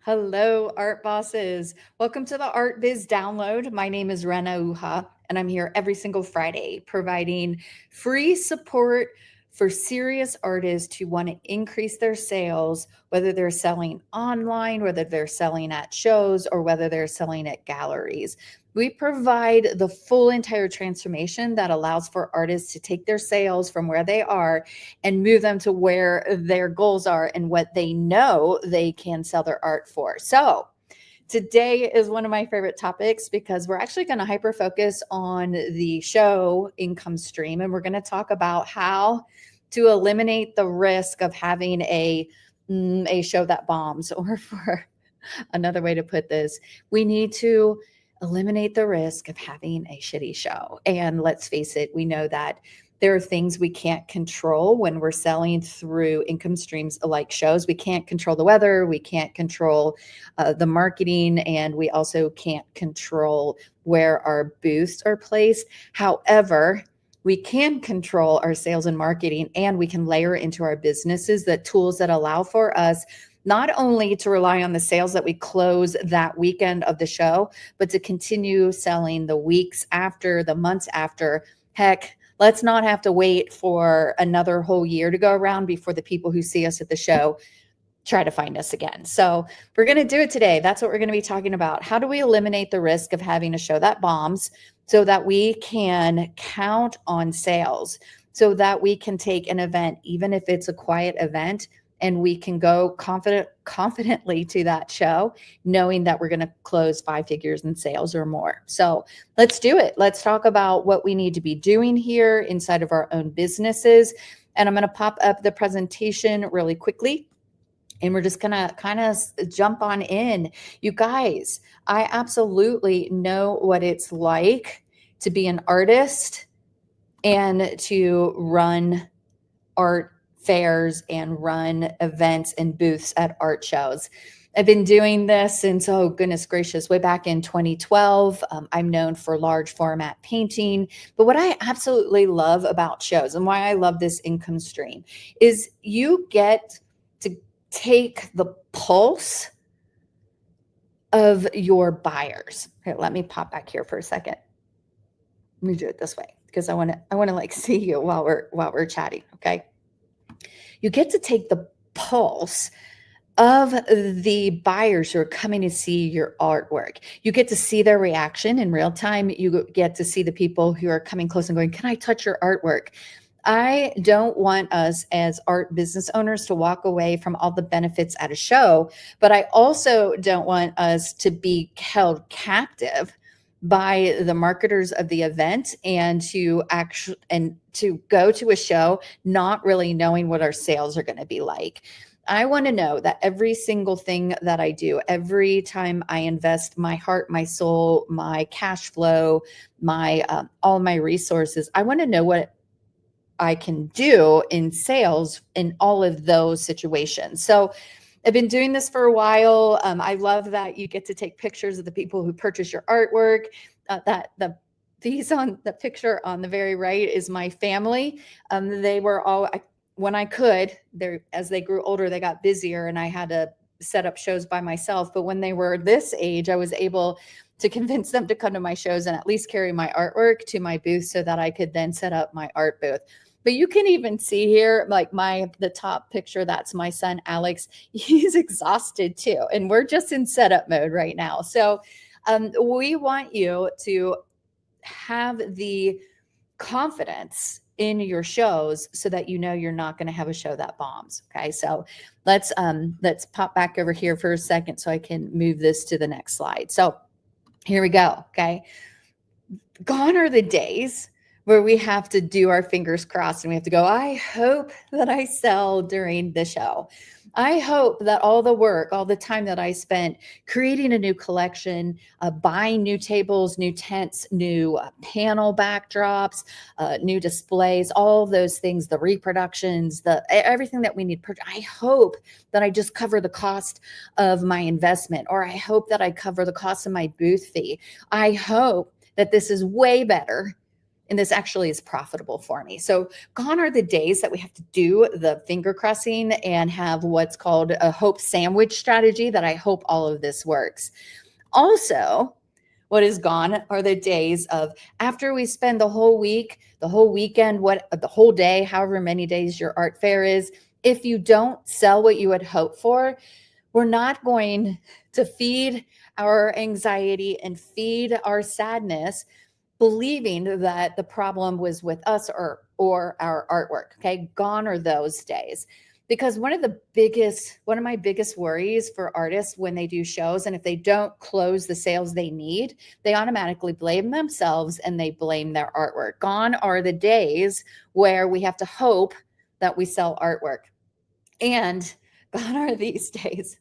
Hello, art bosses. Welcome to the Art Biz Download. My name is Rena Uha, and I'm here every single Friday providing free support for serious artists who want to increase their sales, whether they're selling online, whether they're selling at shows, or whether they're selling at galleries. We provide the full entire transformation that allows for artists to take their sales from where they are and move them to where their goals are and what they know they can sell their art for. So, today is one of my favorite topics because we're actually going to hyper focus on the show income stream, and we're going to talk about how to eliminate the risk of having a show that bombs, or for another way to put this, we need to eliminate the risk of having a shitty show. And let's face it, we know that there are things we can't control when we're selling through income streams like shows. We can't control the weather, we can't control the marketing, and we also can't control where our booths are placed. However, we can control our sales and marketing, and we can layer into our businesses the tools that allow for us not only to rely on the sales that we close that weekend of the show, but to continue selling the weeks after, the months after. Heck, let's not have to wait for another whole year to go around before the people who see us at the show try to find us again. So we're going to do it today. That's what we're going to be talking about. How do we eliminate the risk of having a show that bombs so that we can count on sales, so that we can take an event, even if it's a quiet event, and we can go confidently to that show, knowing that we're going to close 5 figures in sales or more. So let's do it. Let's talk about what we need to be doing here inside of our own businesses. And I'm going to pop up the presentation really quickly, and we're just going to kind of jump on in. You guys, I absolutely know what it's like to be an artist and to run art fairs and run events and booths at art shows. I've been doing this since, oh goodness gracious, way back in 2012. I'm known for large format painting. But what I absolutely love about shows, and why I love this income stream, is you get to take the pulse of your buyers. Okay, let me pop back here for a second. Let me do it this way because I want to like see you while we're chatting, okay? You get to take the pulse of the buyers who are coming to see your artwork. You get to see their reaction in real time. You get to see the people who are coming close and going, "Can I touch your artwork?" I don't want us as art business owners to walk away from all the benefits at a show, but I also don't want us to be held captive by the marketers of the event and to go to a show not really knowing what our sales are going to be like. I want to know that every single thing that I do, every time I invest my heart, my soul, my cash flow, my all my resources, I want to know what I can do in sales in all of those situations. So I've been doing this for a while. I love that you get to take pictures of the people who purchase your artwork. These on the picture on the very right is my family. They were all, when I could, as they grew older, they got busier, and I had to set up shows by myself. But when they were this age, I was able to convince them to come to my shows and at least carry my artwork to my booth so that I could then set up my art booth. But you can even see here, like the top picture, that's my son, Alex. He's exhausted too. And we're just in setup mode right now. So we want you to have the confidence in your shows so that you know you're not going to have a show that bombs. Okay. So let's pop back over here for a second so I can move this to the next slide. So here we go. Okay. Gone are the days where we have to do our fingers crossed and we have to go, I hope that I sell during the show. I hope that all the work, all the time that I spent creating a new collection, buying new tables, new tents, new panel backdrops, new displays, all those things, the reproductions, everything that we need. I hope that I just cover the cost of my investment, or I hope that I cover the cost of my booth fee. I hope that this is way better and this actually is profitable for me. So gone are the days that we have to do the finger crossing and have what's called a hope sandwich strategy that I hope all of this works. Also, what is gone are the days of after we spend the whole week, the whole weekend, the whole day, however many days your art fair is, if you don't sell what you had hoped for, we're not going to feed our anxiety and feed our sadness believing that the problem was with us or our artwork. Okay, gone are those days. Because one of my biggest worries for artists when they do shows, and if they don't close the sales they need, they automatically blame themselves and they blame their artwork. Gone are the days where we have to hope that we sell artwork. And gone are these days.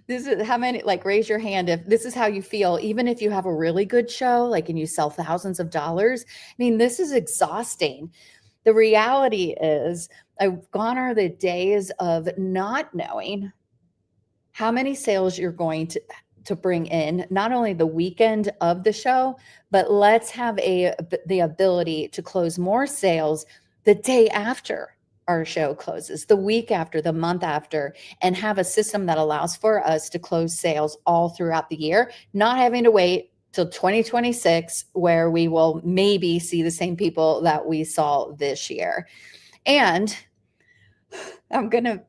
This is how many, like, raise your hand if this is how you feel, even if you have a really good show, like, and you sell thousands of dollars. I mean, this is exhausting. The reality is, gone are the days of not knowing how many sales you're going to bring in, not only the weekend of the show, but let's have the ability to close more sales the day after our show closes, the week after, the month after, and have a system that allows for us to close sales all throughout the year, not having to wait till 2026 where we will maybe see the same people that we saw this year. And I'm gonna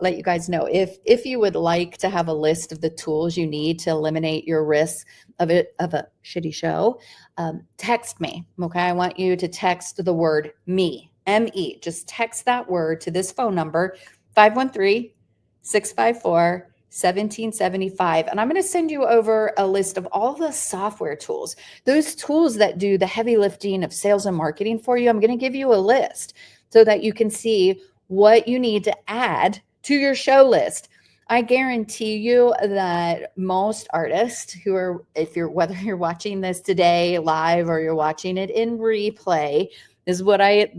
let you guys know if you would like to have a list of the tools you need to eliminate your risk of a shitty show, text me. Okay, I want you to text the word me, M-E. Just text that word to this phone number, 513-654-1775. And I'm going to send you over a list of all the software tools, those tools that do the heavy lifting of sales and marketing for you. I'm going to give you a list so that you can see what you need to add to your show list. I guarantee you that most artists who are, whether you're watching this today live or you're watching it in replay, this is what I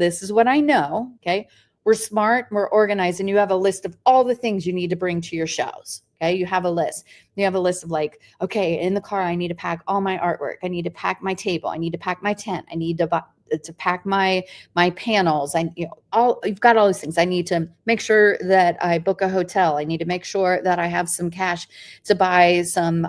know. Okay. We're smart, we're organized, and you have a list of all the things you need to bring to your shows. Okay. You have a list. You have a list of, like, okay, in the car, I need to pack all my artwork. I need to pack my table. I need to pack my tent. I need to pack my panels. You've got all these things. I need to make sure that I book a hotel. I need to make sure that I have some cash to buy some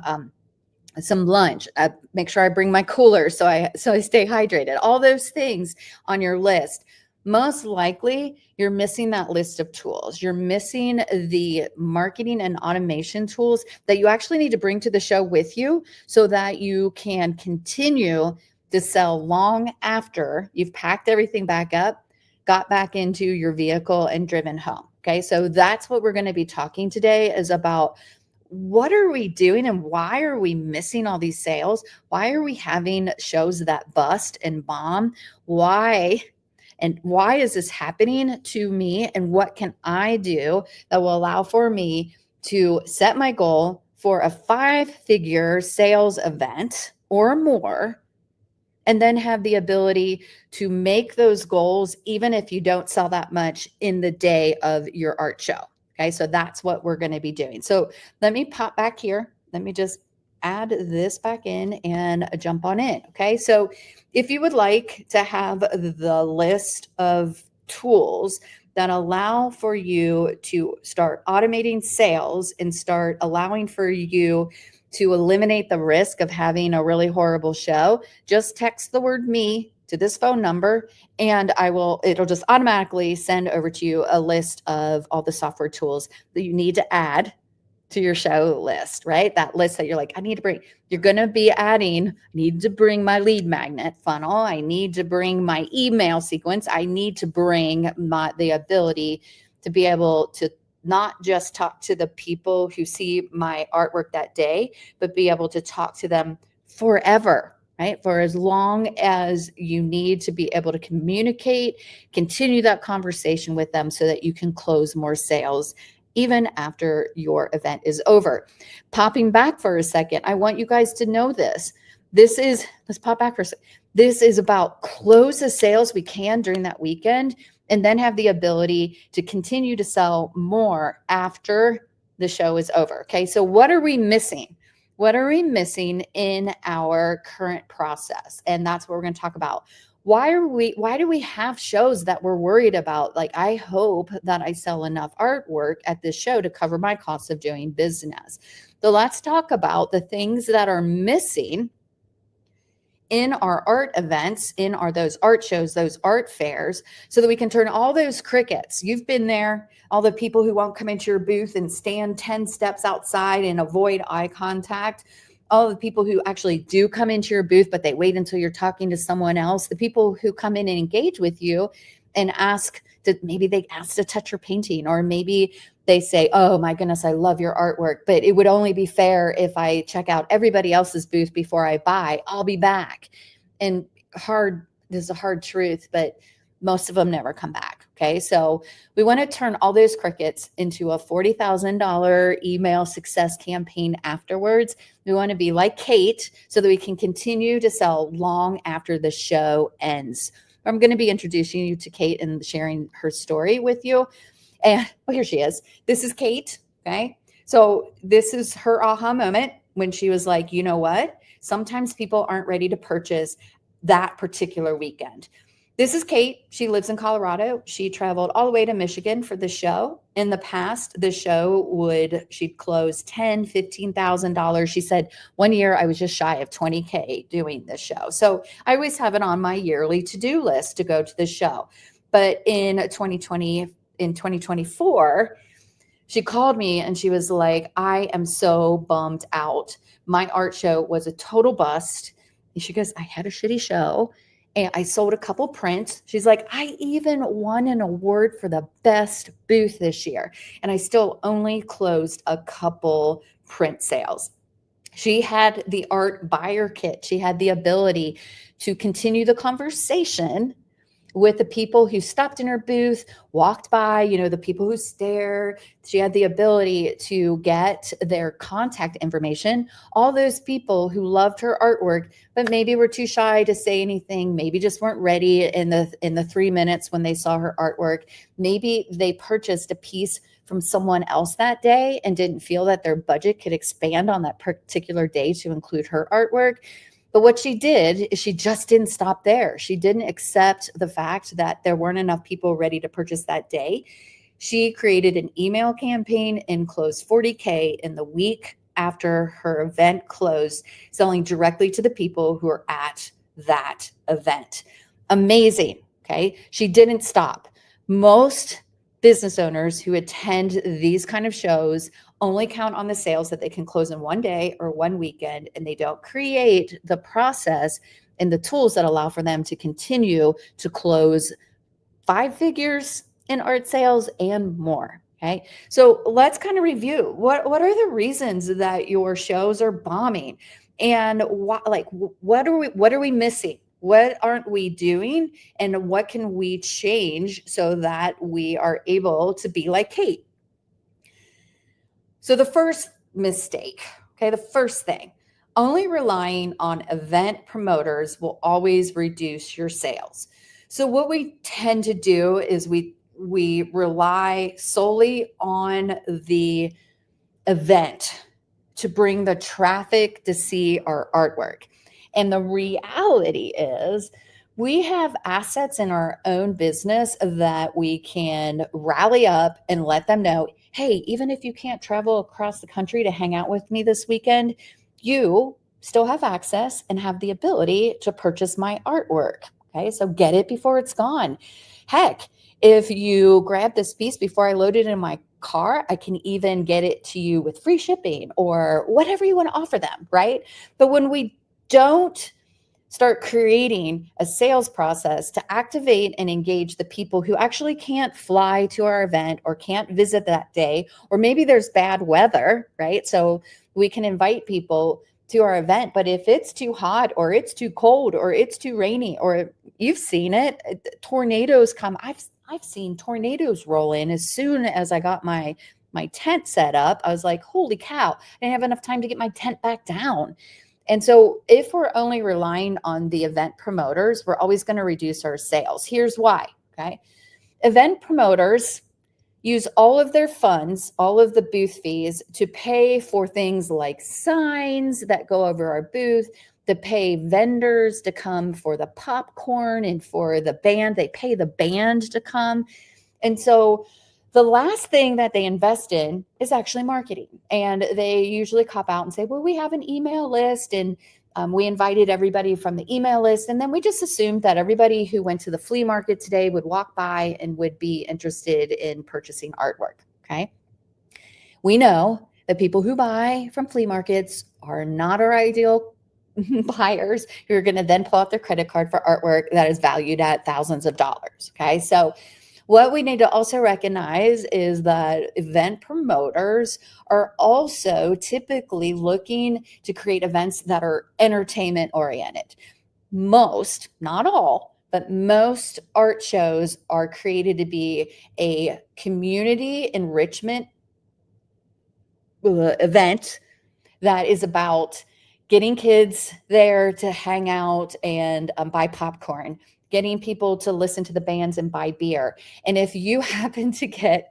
lunch. Make sure I bring my cooler so I stay hydrated. All those things on your list. Most likely you're missing that list of tools. You're missing the marketing and automation tools that you actually need to bring to the show with you so that you can continue to sell long after you've packed everything back up, got back into your vehicle, and driven home. Okay, so that's what we're going to be talking today, is about what are we doing and why are we missing all these sales? Why are we having shows that bust and bomb? Why is this happening to me? And what can I do that will allow for me to set my goal for a 5-figure sales event or more, and then have the ability to make those goals even if you don't sell that much in the day of your art show? Okay, so that's what we're going to be doing. So let me pop back here. Let me just add this back in and jump on in. Okay, so if you would like to have the list of tools that allow for you to start automating sales and start allowing for you to eliminate the risk of having a really horrible show, just text the word me to this phone number, and it'll just automatically send over to you a list of all the software tools that you need to add to your show list, right? That list that you're like, you're going to be adding, I need to bring my lead magnet funnel. I need to bring my email sequence. I need to bring the ability to be able to not just talk to the people who see my artwork that day, but be able to talk to them forever, right? For as long as you need to be able to communicate, continue that conversation with them so that you can close more sales even after your event is over. Popping back for a second, I want you guys to know this. Let's pop back for a second. This is about close the sales we can during that weekend, and then have the ability to continue to sell more after the show is over. Okay, so what are we missing? What are we missing in our current process? And that's what we're going to talk about. why do we have shows that we're worried about? Like, I hope that I sell enough artwork at this show to cover my costs of doing business. So let's talk about the things that are missing in our art events, in our those art shows, those art fairs, so that we can turn all those crickets. You've been there, all the people who won't come into your booth and stand 10 steps outside and avoid eye contact, all the people who actually do come into your booth, but they wait until you're talking to someone else, the people who come in and engage with you and ask to, maybe they ask to touch your painting, or maybe they say, oh my goodness, I love your artwork, but it would only be fair if I check out everybody else's booth before I buy. I'll be back. And this is a hard truth, but most of them never come back. Okay. So we want to turn all those crickets into a $40,000 email success campaign afterwards. We want to be like Kate so that we can continue to sell long after the show ends. I'm going to be introducing you to Kate and sharing her story with you. And here she is. This is Kate. Okay. So this is her aha moment when she was like, you know what? Sometimes people aren't ready to purchase that particular weekend. This is Kate. She lives in Colorado. She traveled all the way to Michigan for the show. In the past, the show she'd close $10,000, $15,000. She said, one year I was just shy of 20K doing this show. So I always have it on my yearly to-do list to go to the show. But in 2024, she called me and she was like, I am so bummed out. My art show was a total bust. And she goes, I had a shitty show and I sold a couple prints. She's like, I even won an award for the best booth this year. And I still only closed a couple print sales. She had the art buyer kit. She had the ability to continue the conversation with the people who stopped in her booth, walked by, the people who stare. She had the ability to get their contact information. All those people who loved her artwork, but maybe were too shy to say anything, maybe just weren't ready in the 3 minutes when they saw her artwork. Maybe they purchased a piece from someone else that day and didn't feel that their budget could expand on that particular day to include her artwork. But what she did is she just didn't stop there. She didn't accept the fact that there weren't enough people ready to purchase that day. She created an email campaign and closed 40K in the week after her event closed, selling directly to the people who are at that event. Amazing. Okay. She didn't stop. Most business owners who attend these kind of shows only count on the sales that they can close in one day or one weekend, and they don't create the process and the tools that allow for them to continue to close 5 figures in art sales and more. Okay. So let's kind of review what are the reasons that your shows are bombing, and what are we missing? What aren't we doing? And what can we change so that we are able to be like Kate? So the first mistake, okay, the first thing, only relying on event promoters will always reduce your sales. So what we tend to do is we rely solely on the event to bring the traffic to see our artwork. And the reality is we have assets in our own business that we can rally up and let them know, hey, even if you can't travel across the country to hang out with me this weekend, you still have access and have the ability to purchase my artwork. Okay, so get it before it's gone. Heck, if you grab this piece before I load it in my car, I can even get it to you with free shipping or whatever you want to offer them, right? But when we don't start creating a sales process to activate and engage the people who actually can't fly to our event or can't visit that day, or maybe there's bad weather, right? So we can invite people to our event, but if it's too hot or it's too cold or it's too rainy, or you've seen it, tornadoes come. I've seen tornadoes roll in. As soon as I got my tent set up, I was like, holy cow, I didn't have enough time to get my tent back down. And so if we're only relying on the event promoters, we're always going to reduce our sales. Here's why, okay? Event promoters use all of their funds, all of the booth fees, to pay for things like signs that go over our booth. to pay vendors to come for the popcorn and for the band. They pay the band to come. And so the last thing that they invest in is actually marketing. And they usually cop out and say, well, we have an email list and we invited everybody from the email list. And then we just assumed that everybody who went to the flea market today would walk by and would be interested in purchasing artwork. Okay. We know that people who buy from flea markets are not our ideal buyers who are going to then pull out their credit card for artwork that is valued at thousands of dollars. Okay. So what we need to also recognize is that event promoters are also typically looking to create events that are entertainment oriented. Most, not all, but most art shows are created to be a community enrichment event that is about getting kids there to hang out and buy popcorn, getting people to listen to the bands and buy beer. And if you happen to get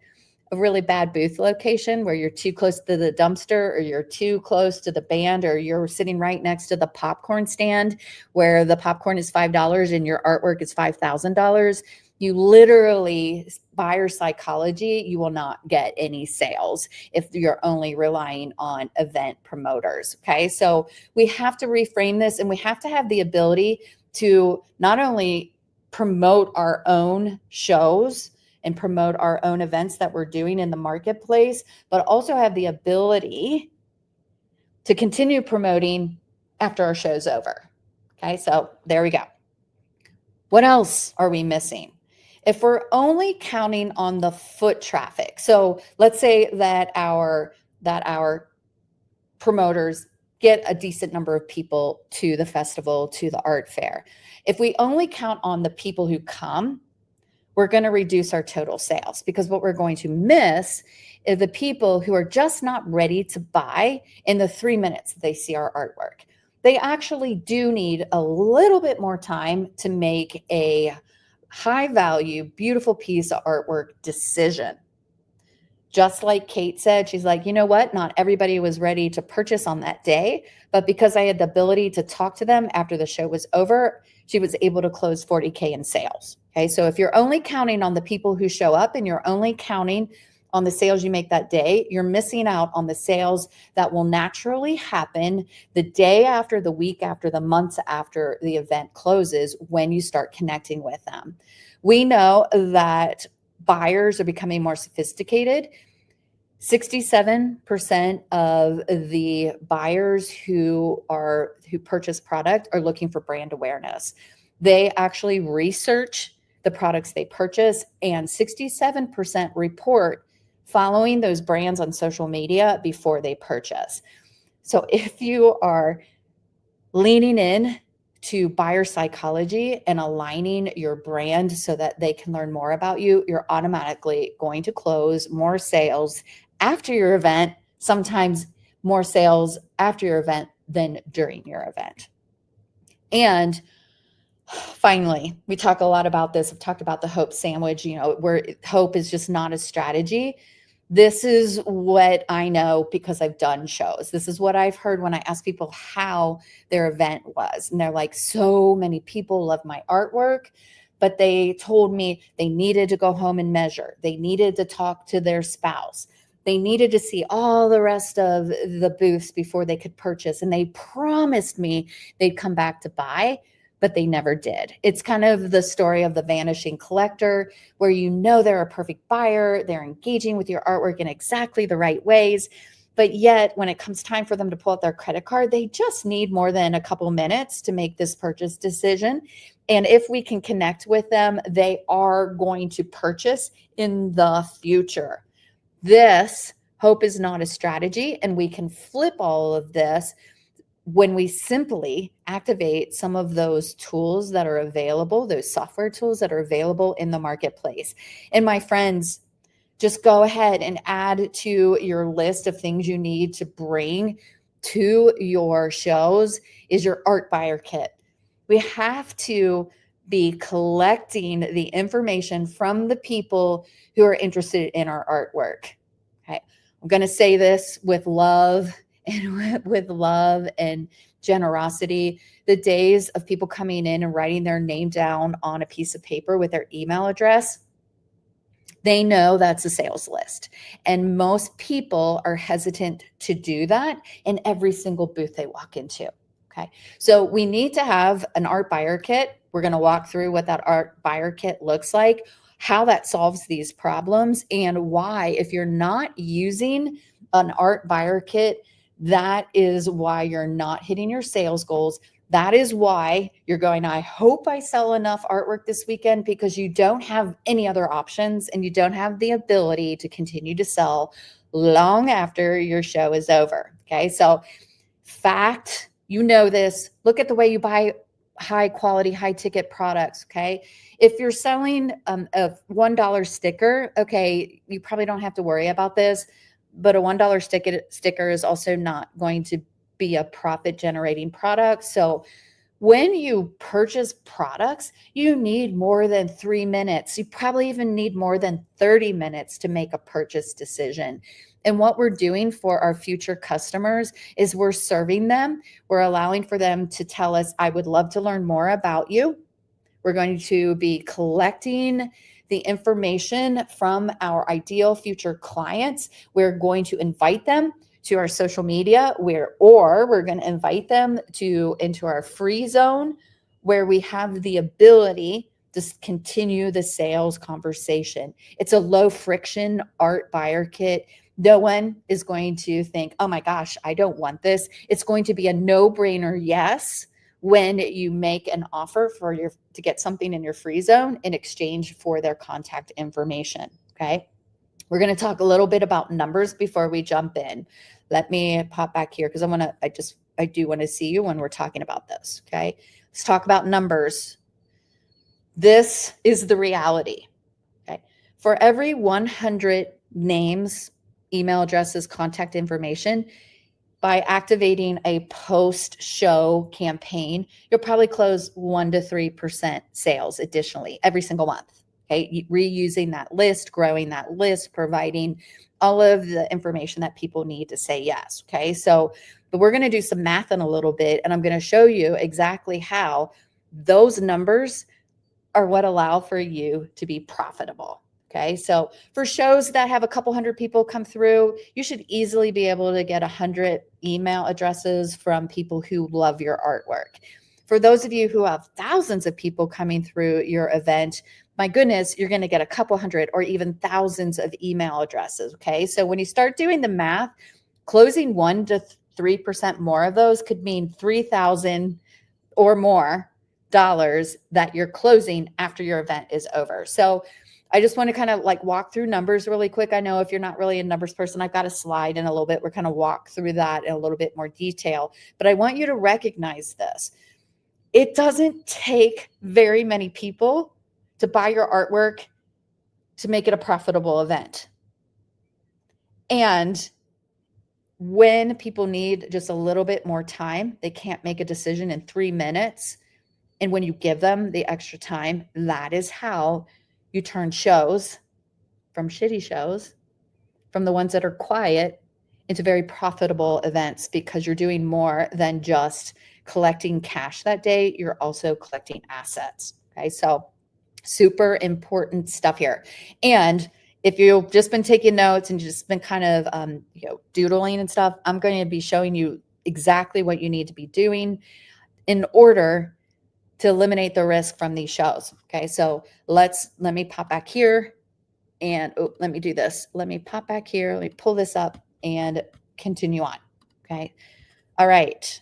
a really bad booth location where you're too close to the dumpster or you're too close to the band or you're sitting right next to the popcorn stand where the popcorn is $5 and your artwork is $5,000, you literally, buyer psychology, you will not get any sales if you're only relying on event promoters. Okay. So we have to reframe this and we have to have the ability to not only promote our own shows and promote our own events that we're doing in the marketplace, but also have the ability to continue promoting after our show's over. Okay. So there we go. What else are we missing? If we're only counting on the foot traffic, so let's say that our promoters get a decent number of people to the festival, to the art fair. If we only count on the people who come, we're going to reduce our total sales because what we're going to miss is the people who are just not ready to buy in the 3 minutes that they see our artwork. They actually do need a little bit more time to make a high value, beautiful piece of artwork decision. Just like Kate said, she's like, you know what? Not everybody was ready to purchase on that day, but because I had the ability to talk to them after the show was over, she was able to close 40K in sales. Okay. So if you're only counting on the people who show up and you're only counting on the sales you make that day, you're missing out on the sales that will naturally happen the day after, the week after, the months after the event closes when you start connecting with them. We know that buyers are becoming more sophisticated. 67% of the buyers who purchase product are looking for brand awareness. They actually research the products they purchase, and 67% report following those brands on social media before they purchase. So if you are leaning in to buyer psychology and aligning your brand so that they can learn more about you, you're automatically going to close more sales after your event, sometimes more sales after your event than during your event. And finally, we talk a lot about this. I've talked about the hope sandwich, where hope is just not a strategy. This is what I know because I've done shows. This is what I've heard when I ask people how their event was. And they're like, so many people love my artwork, but they told me they needed to go home and measure. They needed to talk to their spouse. They needed to see all the rest of the booths before they could purchase. And they promised me they'd come back to buy, but they never did. It's kind of the story of the vanishing collector, where they're a perfect buyer, they're engaging with your artwork in exactly the right ways, but yet when it comes time for them to pull out their credit card, they just need more than a couple minutes to make this purchase decision. And if we can connect with them, they are going to purchase in the future. This hope is not a strategy, and we can flip all of this when we simply activate some of those tools that are available, those software tools that are available in the marketplace. And my friends, just go ahead and add to your list of things you need to bring to your shows is your art buyer kit. We have to be collecting the information from the people who are interested in our artwork. Okay. I'm going to say this with love and with love and generosity. The days of people coming in and writing their name down on a piece of paper with their email address, they know that's a sales list. And most people are hesitant to do that in every single booth they walk into. Okay. So we need to have an art buyer kit. We're going to walk through what that art buyer kit looks like, how that solves these problems, and why, if you're not using an art buyer kit, that is why you're not hitting your sales goals. That is why you're going, I hope I sell enough artwork this weekend, because you don't have any other options and you don't have the ability to continue to sell long after your show is over. Okay. So, fact, you know this. Look at the way you buy high quality, high ticket products. Okay. If you're selling a $1 sticker, okay, you probably don't have to worry about this, but a $1 sticker is also not going to be a profit generating product. So when you purchase products, you need more than 3 minutes. You probably even need more than 30 minutes to make a purchase decision. And what we're doing for our future customers is we're serving them. We're allowing for them to tell us, I would love to learn more about you. We're going to be collecting the information from our ideal future clients. We're going to invite them to our social media, or we're going to invite them into our free zone, where we have the ability to continue the sales conversation. It's a low friction art buyer kit. No one is going to think, oh my gosh, I don't want this. It's going to be a no-brainer yes when you make an offer to get something in your free zone in exchange for their contact information. Okay. We're going to talk a little bit about numbers before we jump in. Let me pop back here because I do want to see you when we're talking about this. Okay. Let's talk about numbers. This is the reality. Okay. For every 100 names, email addresses, contact information, by activating a post-show campaign, you'll probably close 1 to 3% sales additionally every single month. Okay, reusing that list, growing that list, providing all of the information that people need to say yes. Okay, so but we're going to do some math in a little bit, and I'm going to show you exactly how those numbers are what allow for you to be profitable. Okay, so for shows that have a couple hundred people come through, you should easily be able to get 100 email addresses from people who love your artwork. For those of you who have thousands of people coming through your event, my goodness, you're going to get a couple hundred or even thousands of email addresses. Okay, so when you start doing the math, closing 1 to 3% more of those could mean $3,000 or more dollars that you're closing after your event is over. So I just want to kind of like walk through numbers really quick. I know if you're not really a numbers person, I've got a slide in a little bit. We're kind of walk through that in a little bit more detail, but I want you to recognize this. It doesn't take very many people to buy your artwork to make it a profitable event. And when people need just a little bit more time, they can't make a decision in 3 minutes. And when you give them the extra time, that is how you turn shows from shitty shows, from the ones that are quiet, into very profitable events, because you're doing more than just collecting cash that day. You're also collecting assets. Okay. So super important stuff here. And if you've just been taking notes and just been kind of, doodling and stuff, I'm going to be showing you exactly what you need to be doing in order to eliminate the risk from these shows. Okay. So let me pop back here and let me do this. Let me pop back here. Let me pull this up and continue on. Okay. All right.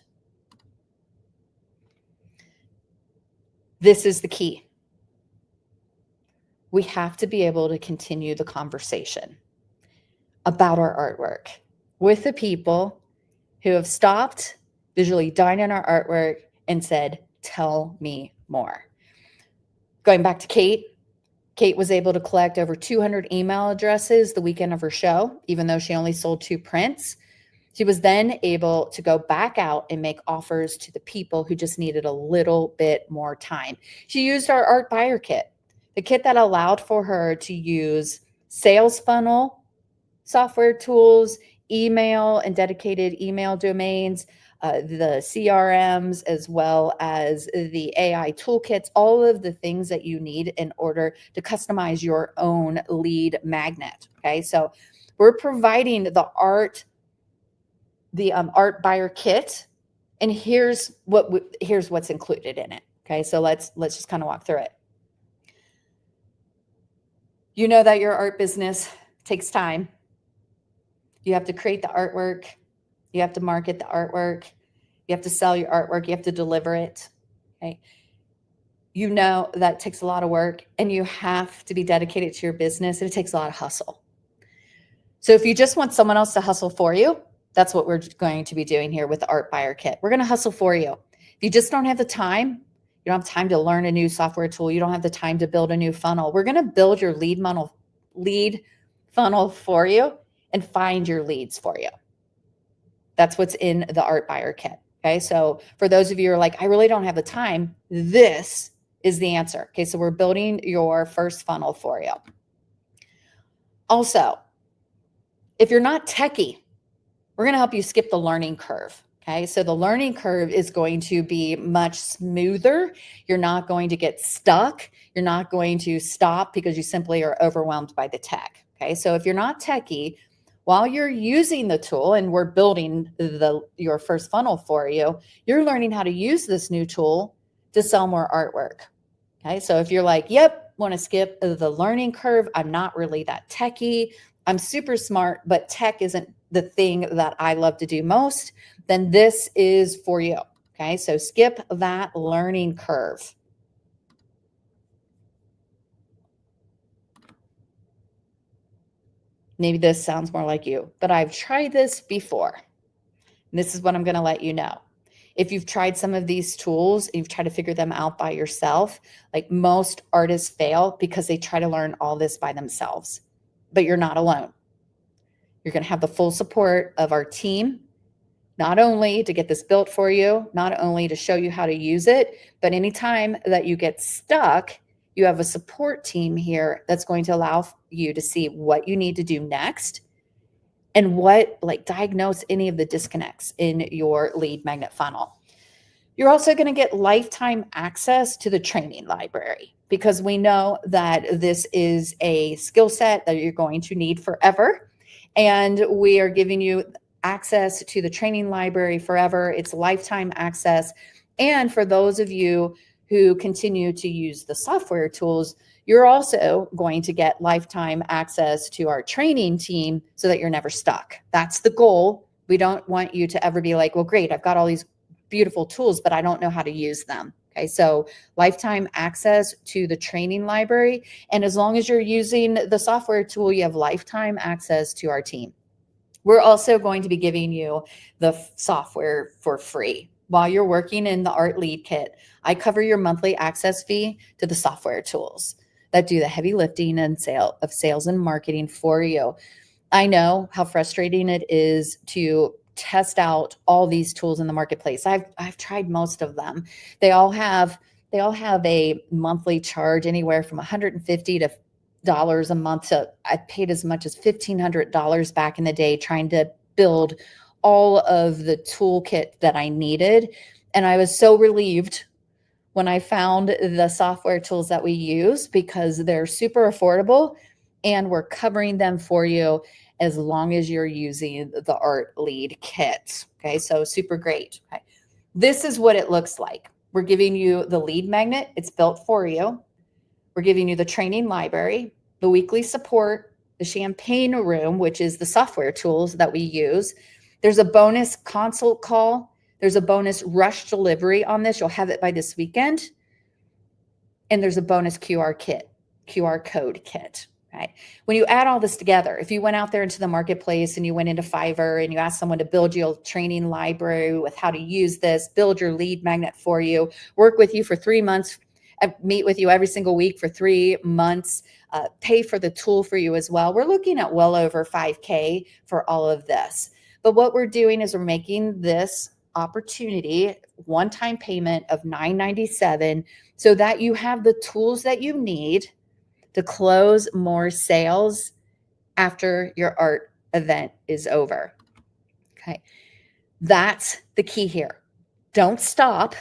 This is the key. We have to be able to continue the conversation about our artwork with the people who have stopped visually dining our artwork and said, tell me more. Going back to Kate, Kate was able to collect over 200 email addresses the weekend of her show, even though she only sold 2 prints. She was then able to go back out and make offers to the people who just needed a little bit more time. She used our art buyer kit, the kit that allowed for her to use sales funnel software tools, email and dedicated email domains, the CRMs, as well as the AI toolkits, all of the things that you need in order to customize your own lead magnet. Okay, so we're providing the art buyer kit, and here's what's included in it. Okay, so let's just kind of walk through it. You know that your art business takes time. You have to create the artwork. You have to market the artwork. You have to sell your artwork. You have to deliver it. Okay. You know that takes a lot of work, and you have to be dedicated to your business, and it takes a lot of hustle. So if you just want someone else to hustle for you, that's what we're going to be doing here with the Art Buyer Kit. We're going to hustle for you. If you just don't have the time, you don't have time to learn a new software tool, you don't have the time to build a new funnel, we're going to build your lead funnel for you and find your leads for you. That's what's in the Art Buyer Kit. Okay, so for those of you who are like, I really don't have the time, this is the answer. Okay, so we're building your first funnel for you. Also, if you're not techie, we're going to help you skip the learning curve. Okay, so the learning curve is going to be much smoother. You're not going to get stuck. You're not going to stop because you simply are overwhelmed by the tech. Okay, so if you're not techie, while you're using the tool and we're building your first funnel for you, you're learning how to use this new tool to sell more artwork. Okay, so if you're like, yep, want to skip the learning curve, I'm not really that techie, I'm super smart, but tech isn't the thing that I love to do most, then this is for you. Okay, so skip that learning curve. Maybe this sounds more like you, but I've tried this before. And this is what I'm going to let you know. If you've tried some of these tools, and you've tried to figure them out by yourself, like most artists fail because they try to learn all this by themselves, but you're not alone. You're going to have the full support of our team, not only to get this built for you, not only to show you how to use it, but anytime that you get stuck, you have a support team here that's going to allow you to see what you need to do next and diagnose any of the disconnects in your lead magnet funnel. You're also going to get lifetime access to the training library because we know that this is a skill set that you're going to need forever. And we are giving you access to the training library forever. It's lifetime access. And for those of you who continue to use the software tools, you're also going to get lifetime access to our training team so that you're never stuck. That's the goal. We don't want you to ever be like, well, great, I've got all these beautiful tools, but I don't know how to use them. Okay, so lifetime access to the training library. And as long as you're using the software tool, you have lifetime access to our team. We're also going to be giving you the software for free. While you're working in the Art Lead Kit, I cover your monthly access fee to the software tools that do the heavy lifting and sales and marketing for you. I know how frustrating it is to test out all these tools in the marketplace. I've tried most of them. They all have a monthly charge anywhere from $150 a month to I paid as much as $1,500 back in the day trying to build all of the toolkit that I needed. And I was so relieved when I found the software tools that we use because they're super affordable and we're covering them for you as long as you're using the Art Lead Kit. Okay, so super great. Okay. This is what it looks like. We're giving you the lead magnet. It's built for you. We're giving you the training library, the weekly support, the champagne room, which is the software tools that we use. There's a bonus consult call. There's a bonus rush delivery on this. You'll have it by this weekend. And there's a bonus QR code kit. Right? When you add all this together, if you went out there into the marketplace and you went into Fiverr and you asked someone to build you a training library with how to use this, build your lead magnet for you, work with you for 3 months, meet with you every single week for 3 months, pay for the tool for you as well. We're looking at well over $5,000 for all of this. But what we're doing is we're making this opportunity one-time payment of $997 so that you have the tools that you need to close more sales after your art event is over. Okay. That's the key here. Don't stop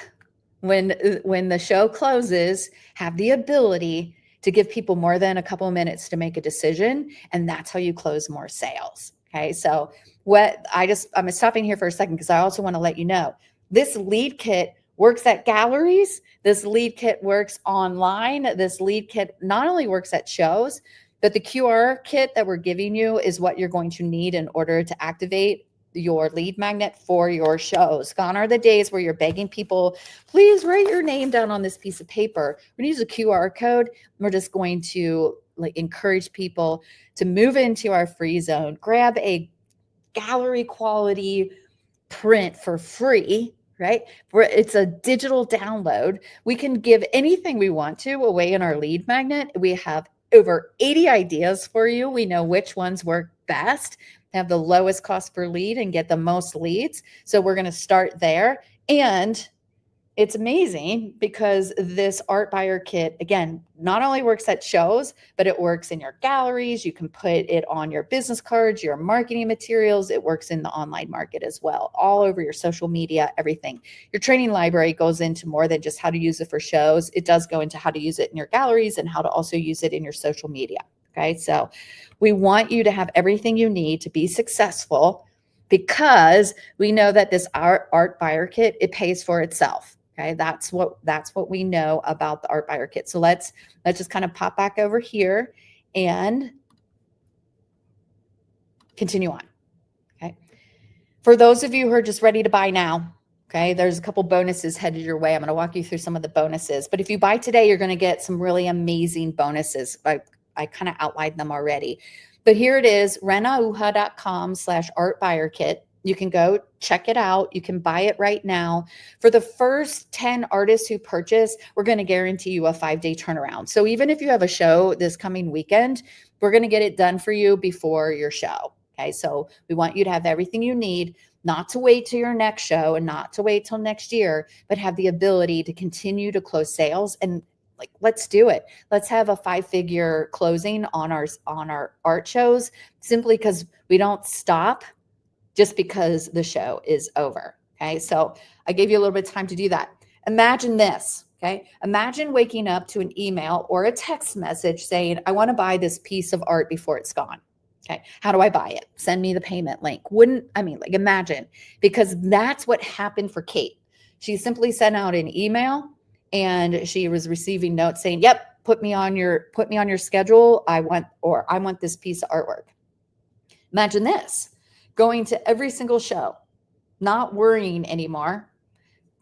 when the show closes. Have the ability to give people more than a couple of minutes to make a decision, and that's how you close more sales. Okay, so I'm stopping here for a second because I also want to let you know this lead kit works at galleries. This lead kit works online. This lead kit not only works at shows, but the QR kit that we're giving you is what you're going to need in order to activate your lead magnet for your shows. Gone are the days where you're begging people, please write your name down on this piece of paper. We're going to use a QR code. We're just going to encourage people to move into our free zone, grab a gallery quality print for free, right? It's a digital download. We can give anything we want to away in our lead magnet. We have over 80 ideas for you. We know which ones work best, have the lowest cost per lead, and get the most leads. So we're going to start there. And it's amazing because this art buyer kit, again, not only works at shows, but it works in your galleries. You can put it on your business cards, your marketing materials. It works in the online market as well, all over your social media, everything. Your training library goes into more than just how to use it for shows. It does go into how to use it in your galleries and how to also use it in your social media. Okay, so we want you to have everything you need to be successful because we know that this art buyer kit, it pays for itself. Okay, that's what we know about the art buyer kit. So let's just kind of pop back over here and continue on. Okay, for those of you who are just ready to buy now, okay, there's a couple bonuses headed your way. I'm going to walk you through some of the bonuses. But if you buy today, you're going to get some really amazing bonuses. I kind of outlined them already. But here it is, renauha.com/art buyer kit. You can go check it out. You can buy it right now. For the first 10 artists who purchase, we're going to guarantee you a 5-day turnaround. So even if you have a show this coming weekend, we're going to get it done for you before your show. Okay, so we want you to have everything you need, not to wait till your next show and not to wait till next year, but have the ability to continue to close sales. And let's do it. Let's have a 5-figure closing on our art shows, simply because we don't stop just because the show is over. Okay, so I gave you a little bit of time to do that. Imagine this. Okay, imagine waking up to an email or a text message saying, I want to buy this piece of art before it's gone. Okay, how do I buy it? Send me the payment link. Imagine, because that's what happened for Kate. She simply sent out an email and she was receiving notes saying, yep, put me on your schedule. I want this piece of artwork. Imagine this. Going to every single show, not worrying anymore,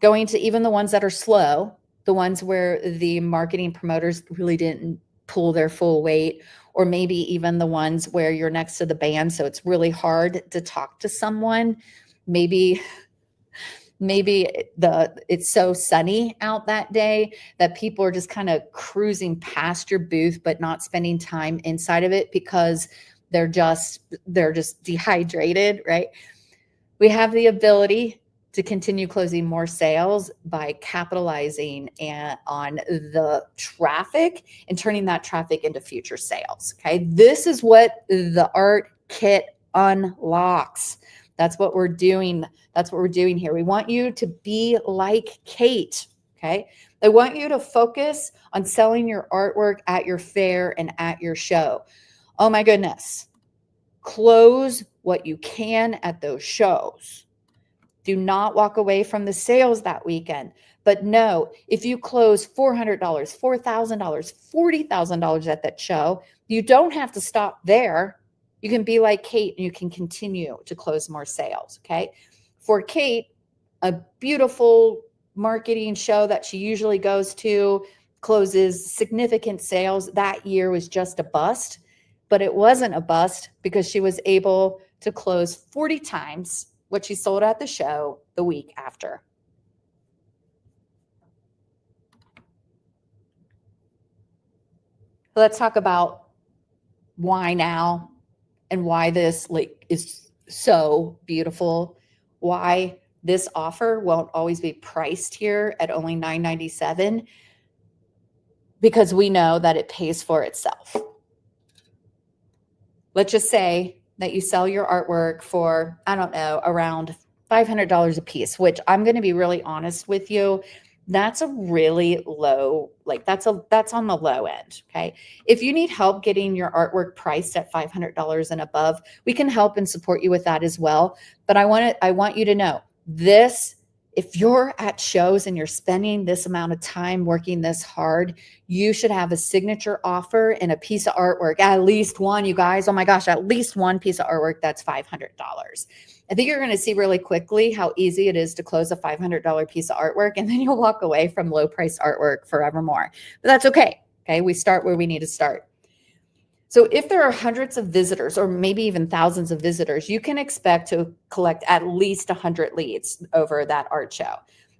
going to even the ones that are slow, the ones where the marketing promoters really didn't pull their full weight, or maybe even the ones where you're next to the band, so it's really hard to talk to someone. Maybe it's so sunny out that day that people are just kind of cruising past your booth, but not spending time inside of it because they're just dehydrated, right? We have the ability to continue closing more sales by capitalizing on the traffic and turning that traffic into future sales. Okay, this is what the art kit unlocks. That's what we're doing. That's what we're doing here. We want you to be like Kate. Okay, I want you to focus on selling your artwork at your fair and at your show. Oh my goodness. Close what you can at those shows. Do not walk away from the sales that weekend. But no, if you close $400, $4,000, $40,000 at that show, you don't have to stop there. You can be like Kate and you can continue to close more sales. Okay. For Kate, a beautiful marketing show that she usually goes to closes significant sales. That year was just a bust. But it wasn't a bust because she was able to close 40 times what she sold at the show the week after. Let's talk about why now and why this is so beautiful, why this offer won't always be priced here at only $9.97, because we know that it pays for itself. Let's just say that you sell your artwork for, I don't know, around $500 a piece, which I'm going to be really honest with you, that's a really low, like that's on the low end. Okay. If you need help getting your artwork priced at $500 and above, we can help and support you with that as well. But I want you to know this, if you're at shows and you're spending this amount of time working this hard, you should have a signature offer and a piece of artwork, at least one, you guys. Oh my gosh, at least one piece of artwork that's $500. I think you're going to see really quickly how easy it is to close a $500 piece of artwork, and then you'll walk away from low price artwork forevermore. But that's okay. Okay. We start where we need to start. So if there are hundreds of visitors or maybe even thousands of visitors, you can expect to collect at least 100 leads over that art show.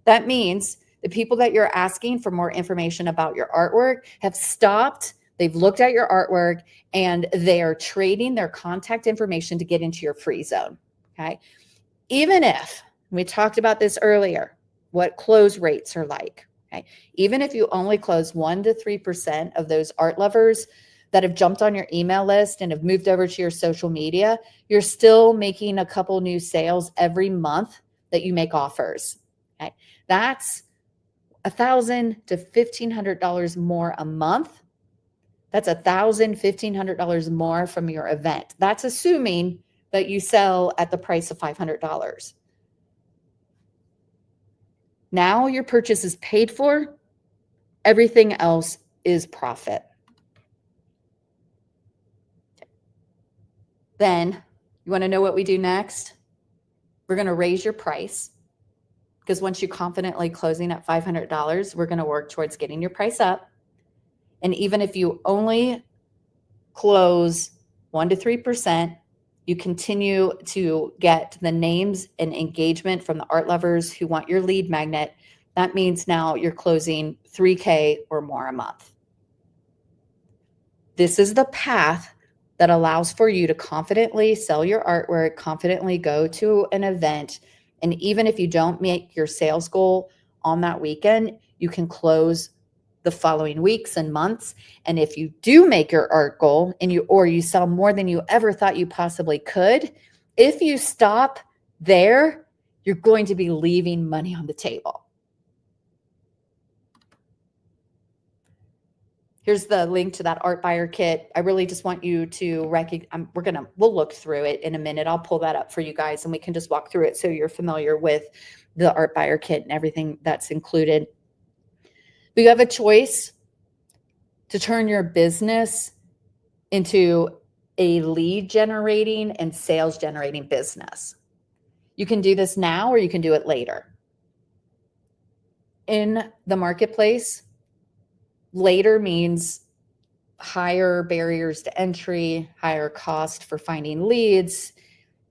That means the people that you're asking for more information about your artwork have stopped, they've looked at your artwork, and they are trading their contact information to get into your free zone. Okay. Even if we talked about this earlier, what close rates are like. Okay. Even if you only close 1 to 3% of those art lovers that have jumped on your email list and have moved over to your social media, you're still making a couple new sales every month that you make offers. Okay. That's $1,000 to $1,500 more a month. That's $1,000, $1,500 more from your event. That's assuming that you sell at the price of $500. Now your purchase is paid for. Everything else is profit. Then you want to know what we do next? We're going to raise your price, because once you're confidently closing at $500, we're going to work towards getting your price up. And even if you only close 1 to 3%, you continue to get the names and engagement from the art lovers who want your lead magnet. That means now you're closing $3,000 or more a month. This is the path that allows for you to confidently sell your artwork, confidently go to an event. And even if you don't make your sales goal on that weekend, you can close the following weeks and months. And if you do make your art goal and you sell more than you ever thought you possibly could, if you stop there, you're going to be leaving money on the table. Here's the link to that art buyer kit. I really just want you to recognize, we'll look through it in a minute. I'll pull that up for you guys and we can just walk through it so you're familiar with the art buyer kit and everything that's included. But you have a choice to turn your business into a lead generating and sales generating business. You can do this now or you can do it later. In the marketplace, later means higher barriers to entry, higher cost for finding leads.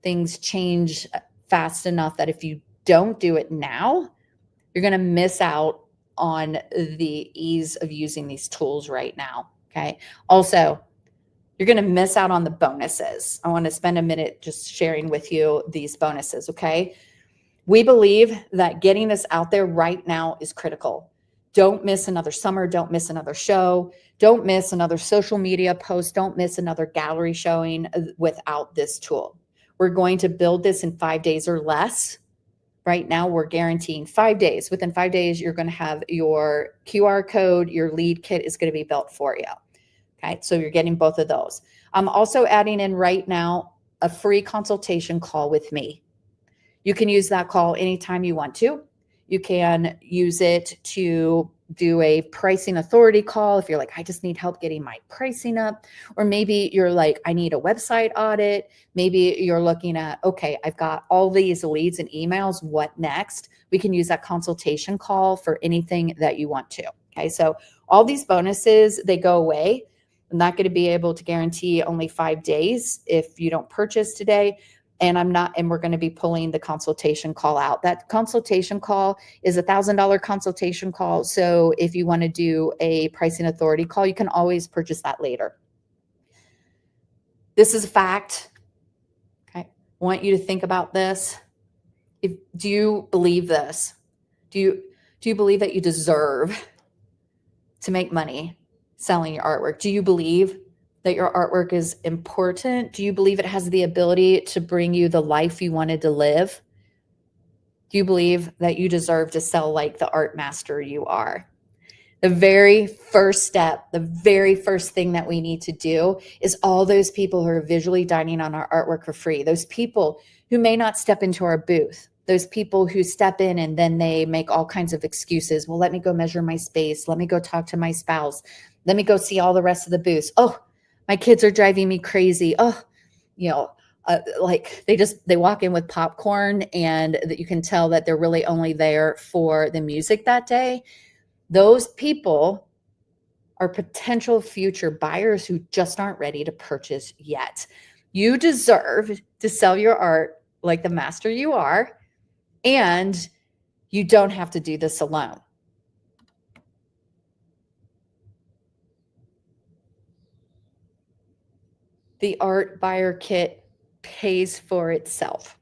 Things change fast enough that if you don't do it now, you're going to miss out on the ease of using these tools right now. Okay. Also, you're going to miss out on the bonuses. I want to spend a minute just sharing with you these bonuses. Okay. We believe that getting this out there right now is critical. Don't miss another summer. Don't miss another show. Don't miss another social media post. Don't miss another gallery showing without this tool. We're going to build this in 5 days or less. Right now, we're guaranteeing 5 days. Within 5 days, you're going to have your QR code, your lead kit is going to be built for you. Okay, so you're getting both of those. I'm also adding in right now a free consultation call with me. You can use that call anytime you want to. You can use it to do a pricing authority call if you're like, I just need help getting my pricing up. Or maybe you're like, I need a website audit. Maybe you're looking at, okay, I've got all these leads and emails. What next? We can use that consultation call for anything that you want to. Okay, so all these bonuses, they go away. I'm not going to be able to guarantee only 5 days if you don't purchase today. And we're going to be pulling the consultation call out. That consultation call is $1,000 consultation call. So if you want to do a pricing authority call, you can always purchase that later. This is a fact. Okay. I want you to think about this. Do you believe this? Do you believe that you deserve to make money selling your artwork? Do you believe that your artwork is important? Do you believe it has the ability to bring you the life you wanted to live? Do you believe that you deserve to sell like the art master you are? The very first step, the very first thing that we need to do is all those people who are visually dining on our artwork for free, those people who may not step into our booth, those people who step in and then they make all kinds of excuses. Well, let me go measure my space. Let me go talk to my spouse. Let me go see all the rest of the booths. Oh, my kids are driving me crazy. Oh, you know, like they walk in with popcorn and that you can tell that they're really only there for the music that day. Those people are potential future buyers who just aren't ready to purchase yet. You deserve to sell your art like the master you are, and you don't have to do this alone. The art buyer kit pays for itself.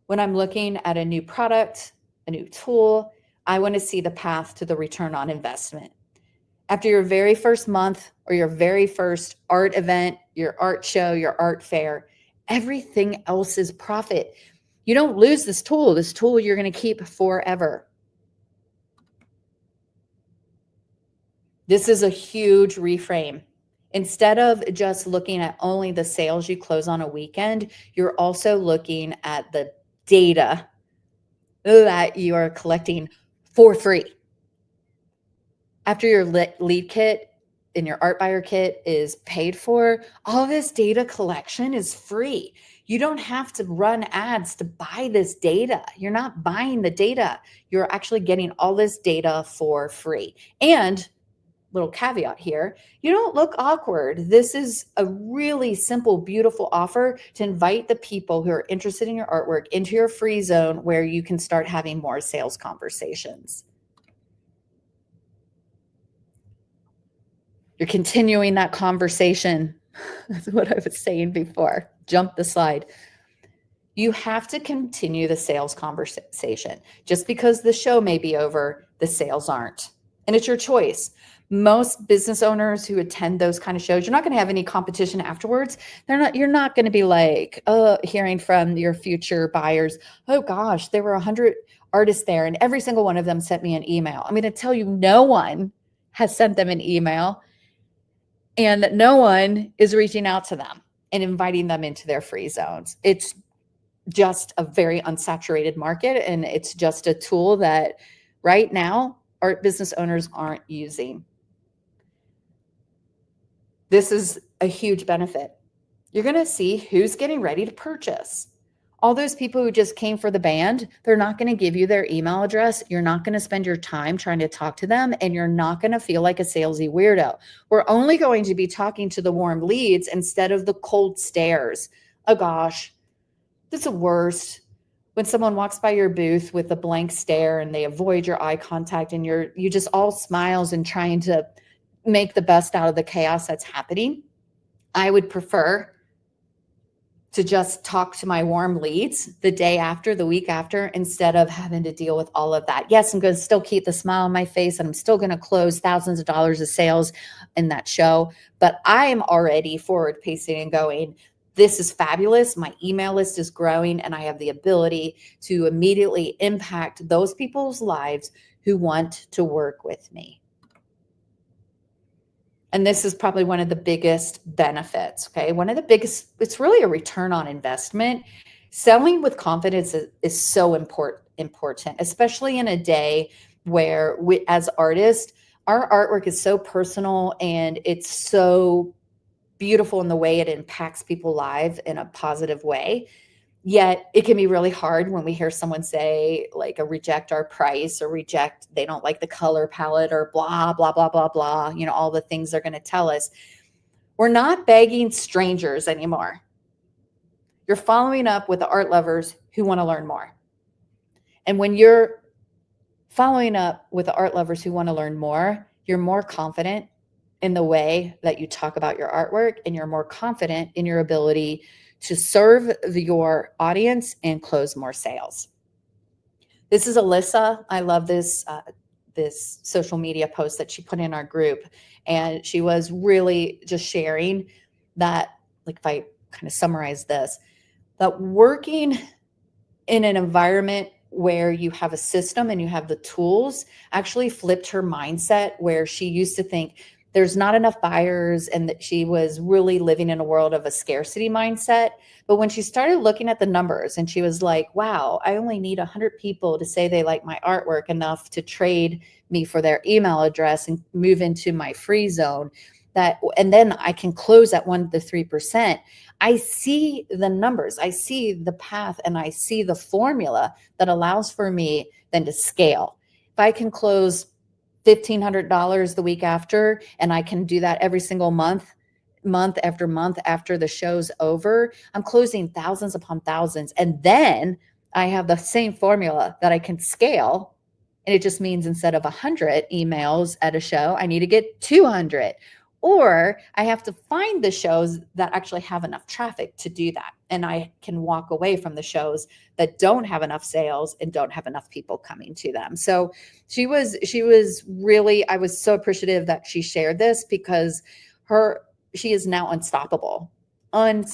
When I'm looking at a new product, a new tool, I want to see the path to the return on investment. After your very first month or your very first art event, your art show, your art fair, everything else is profit. You don't lose this tool. This tool you're going to keep forever. This is a huge reframe. Instead of just looking at only the sales you close on a weekend, you're also looking at the data that you are collecting for free. After your lead kit and your art buyer kit is paid for, all this data collection is free. You don't have to run ads to buy this data. You're not buying the data. You're actually getting all this data for free. And little caveat here, you don't look awkward. This is a really simple, beautiful offer to invite the people who are interested in your artwork into your free zone where you can start having more sales conversations. You're continuing that conversation. That's what I was saying before. Jump the slide. You have to continue the sales conversation. Just because the show may be over, the sales aren't. And it's your choice. Most business owners who attend those kind of shows, you're not going to have any competition afterwards. You're not going to be like, hearing from your future buyers, oh gosh, there were 100 artists there and every single one of them sent me an email. I'm going to tell you, no one has sent them an email and no one is reaching out to them and inviting them into their free zones. It's just a very unsaturated market, and it's just a tool that right now art business owners aren't using. This is a huge benefit. You're going to see who's getting ready to purchase. All those people who just came for the band, they're not going to give you their email address. You're not going to spend your time trying to talk to them, and you're not going to feel like a salesy weirdo. We're only going to be talking to the warm leads instead of the cold stares. Oh gosh, that's the worst. When someone walks by your booth with a blank stare and they avoid your eye contact and you just all smiles and trying to make the best out of the chaos that's happening. I would prefer to just talk to my warm leads the day after, the week after, instead of having to deal with all of that. Yes, I'm going to still keep the smile on my face and I'm still going to close thousands of dollars of sales in that show, but I am already forward pacing and going, this is fabulous. My email list is growing and I have the ability to immediately impact those people's lives who want to work with me. And this is probably one of the biggest benefits, okay? One of the biggest, it's really a return on investment. Selling with confidence is so important, especially in a day where we, as artists, our artwork is so personal and it's so beautiful in the way it impacts people's lives in a positive way. Yet it can be really hard when we hear someone say like a reject our price or reject, they don't like the color palette or blah, blah, blah, blah, blah, you know, all the things they're going to tell us. We're not begging strangers anymore. You're following up with the art lovers who want to learn more. And when you're following up with the art lovers who want to learn more, you're more confident in the way that you talk about your artwork, and you're more confident in your ability to serve your audience and close more sales. This is Alyssa. I love this this social media post that she put in our group, and she was really just sharing that, like, if I kind of summarize this, that working in an environment where you have a system and you have the tools actually flipped her mindset, where she used to think there's not enough buyers and that she was really living in a world of a scarcity mindset. But when she started looking at the numbers and she was like, wow, I only need 100 people to say they like my artwork enough to trade me for their email address and move into my free zone, and then I can close at 1 to 3%. I see the numbers, I see the path, and I see the formula that allows for me then to scale. If I can close $1,500 the week after, and I can do that every single month, month after month after the show's over, I'm closing thousands upon thousands. And then I have the same formula that I can scale. And it just means instead of 100 emails at a show, I need to get 200. Or I have to find the shows that actually have enough traffic to do that. And I can walk away from the shows that don't have enough sales and don't have enough people coming to them. So she was really, I was so appreciative that she shared this, because she is now unstoppable. And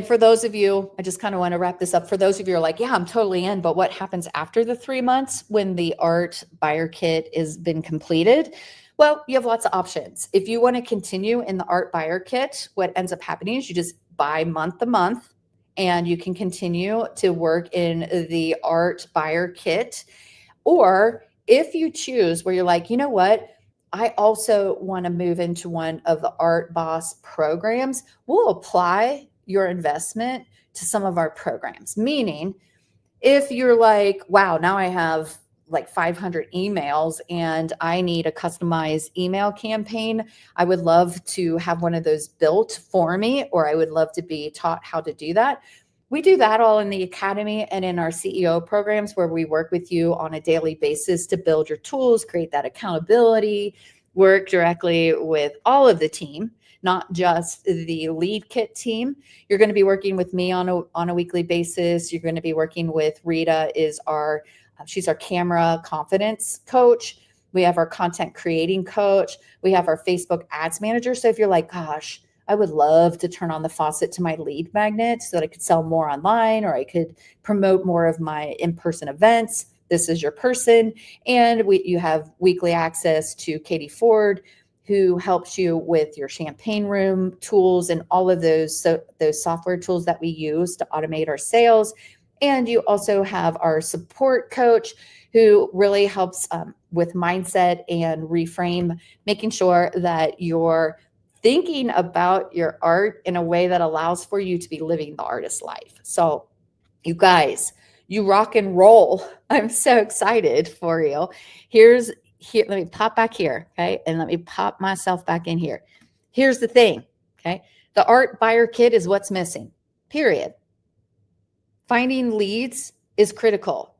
for those of you, I just kind of want to wrap this up. For those of you who are like, yeah, I'm totally in, but what happens after the 3 months when the art buyer kit has been completed? Well, you have lots of options. If you want to continue in the art buyer kit, what ends up happening is you just buy month to month, and you can continue to work in the art buyer kit. Or if you choose where you're like, you know what, I also want to move into one of the Art Boss programs, we'll apply your investment to some of our programs. Meaning, if you're like, wow, now I have like 500 emails and I need a customized email campaign, I would love to have one of those built for me, or I would love to be taught how to do that. We do that all in the academy and in our CEO programs, where we work with you on a daily basis to build your tools, create that accountability, work directly with all of the team, not just the lead kit team. You're going to be working with me on a weekly basis. You're going to be working with Rita, she's our camera confidence coach. We have our content creating coach. We have our Facebook ads manager. So if you're like, gosh, I would love to turn on the faucet to my lead magnet so that I could sell more online, or I could promote more of my in-person events, this is your person. And you have weekly access to Katie Ford, who helps you with your champagne room tools and all of those software tools that we use to automate our sales. And you also have our support coach, who really helps with mindset and reframe, making sure that you're thinking about your art in a way that allows for you to be living the artist life. So you guys, you rock and roll. I'm so excited for you. Let me pop back here, okay? And let me pop myself back in here. Here's the thing, okay? The art buyer kit is what's missing, period. Finding leads is critical.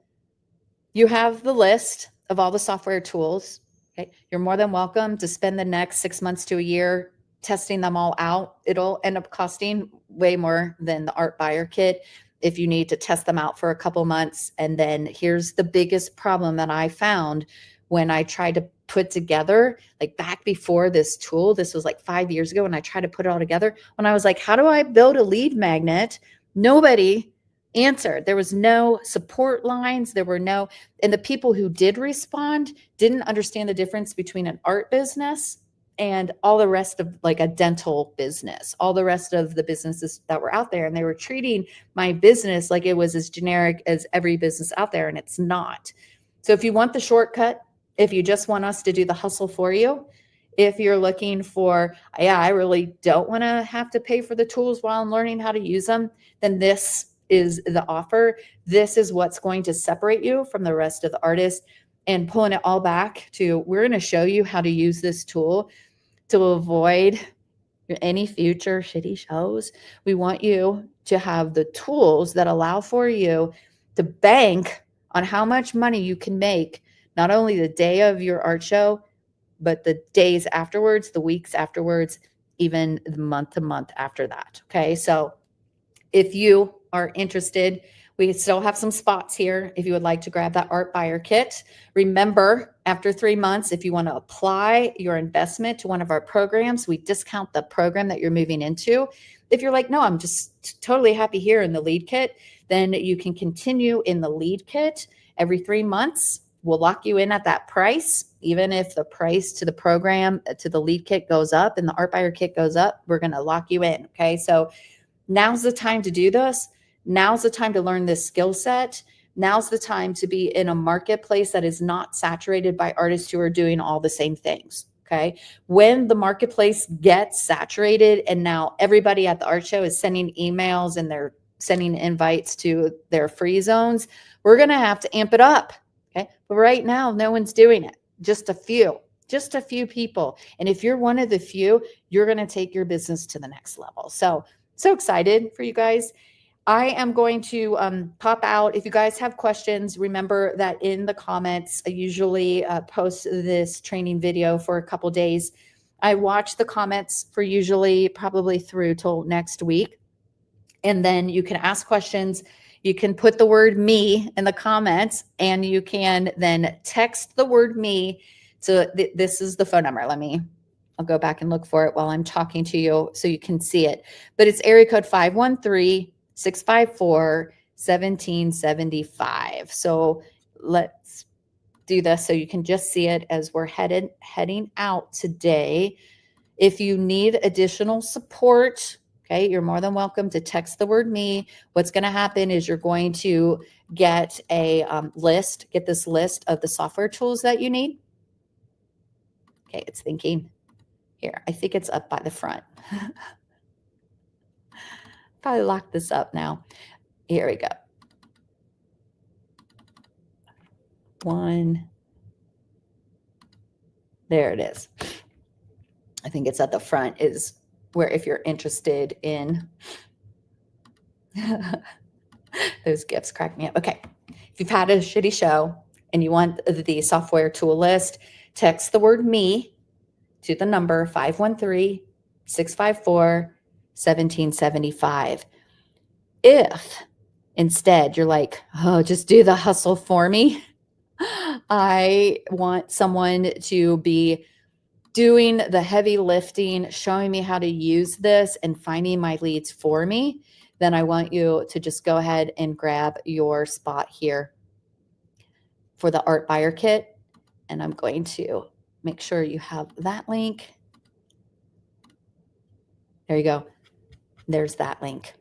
You have the list of all the software tools, okay? You're more than welcome to spend the next 6 months to a year testing them all out. It'll end up costing way more than the art buyer kit if you need to test them out for a couple months. And then here's the biggest problem that I found when I tried to put together, like back before this tool, this was like 5 years ago, when I tried to put it all together, when I was like, how do I build a lead magnet? Nobody answered. There was no support lines. And the people who did respond didn't understand the difference between an art business and all the rest of like a dental business, all the rest of the businesses that were out there. And they were treating my business like it was as generic as every business out there, and it's not. So if you want the shortcut, if you just want us to do the hustle for you, if you're looking for, yeah, I really don't want to have to pay for the tools while I'm learning how to use them, then this is the offer. This is what's going to separate you from the rest of the artists. And pulling it all back to, we're going to show you how to use this tool to avoid any future shitty shows. We want you to have the tools that allow for you to bank on how much money you can make, not only the day of your art show, but the days afterwards, the weeks afterwards, even the month to month after that. Okay. So If you are interested, we still have some spots here if you would like to grab that art buyer kit. Remember, after 3 months, if you want to apply your investment to one of our programs, we discount the program that you're moving into. If you're like, no, I'm just totally happy here in the lead kit, then you can continue in the lead kit every 3 months. We'll lock you in at that price. Even if the price to the program, to the lead kit goes up and the art buyer kit goes up, we're going to lock you in. Okay. So now's the time to do this. Now's the time to learn this skill set. Now's the time to be in a marketplace that is not saturated by artists who are doing all the same things. Okay. When the marketplace gets saturated and now everybody at the art show is sending emails and they're sending invites to their free zones, we're going to have to amp it up. Okay. But right now, no one's doing it. Just a few people. And if you're one of the few, you're going to take your business to the next level. So excited for you guys. I am going to pop out. If you guys have questions, remember that in the comments, I usually post this training video for a couple days. I watch the comments for usually probably through till next week. And then you can ask questions. You can put the word me in the comments and you can then text the word me. So this is the phone number. I'll go back and look for it while I'm talking to you so you can see it. But it's area code 513-654-1775. So let's do this so you can just see it as we're heading out today. If you need additional support, okay, you're more than welcome to text the word me. What's going to happen is you're going to get a get this list of the software tools that you need. Okay, it's thinking. Here, I think it's up by the front. Probably lock this up now. Here we go. One. There it is. I think it's at the front is where if you're interested in those gifts crack me up. Okay. If you've had a shitty show and you want the software tool list, text the word me to the number 513-654-1775. If instead you're like, oh, just do the hustle for me. I want someone to be doing the heavy lifting, showing me how to use this and finding my leads for me, then I want you to just go ahead and grab your spot here for the art buyer kit. And I'm going to make sure you have that link. There you go. There's that link.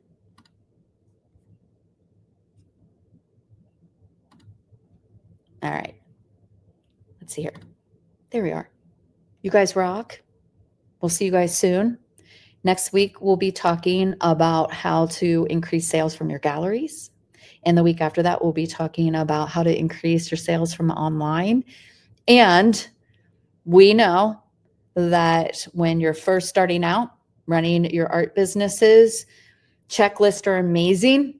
All right. Let's see here. There we are. You guys rock. We'll see you guys soon. Next week, we'll be talking about how to increase sales from your galleries. And the week after that, we'll be talking about how to increase your sales from online. And we know that when you're first starting out running your art businesses, checklists are amazing.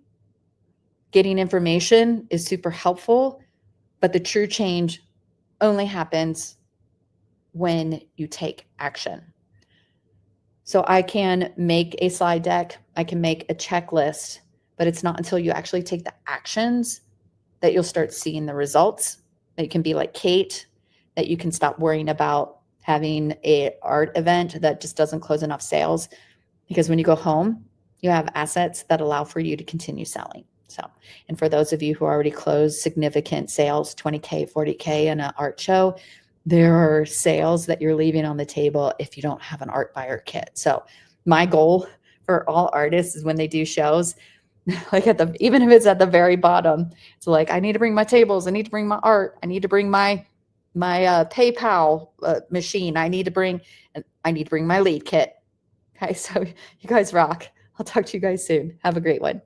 Getting information is super helpful, but the true change only happens when you take action. So I can make a slide deck, I can make a checklist, but it's not until you actually take the actions that you'll start seeing the results, that you can be like Kate, that you can stop worrying about having an art event that just doesn't close enough sales. Because when you go home, you have assets that allow for you to continue selling. So, and for those of you who already closed significant sales, 20K, 40K in an art show, there are sales that you're leaving on the table if you don't have an art buyer kit. So my goal for all artists is when they do shows, like even if it's at the very bottom, it's like, I need to bring my tables. I need to bring my art. I need to bring my PayPal machine. I need to bring my lead kit. Okay. So you guys rock. I'll talk to you guys soon. Have a great one.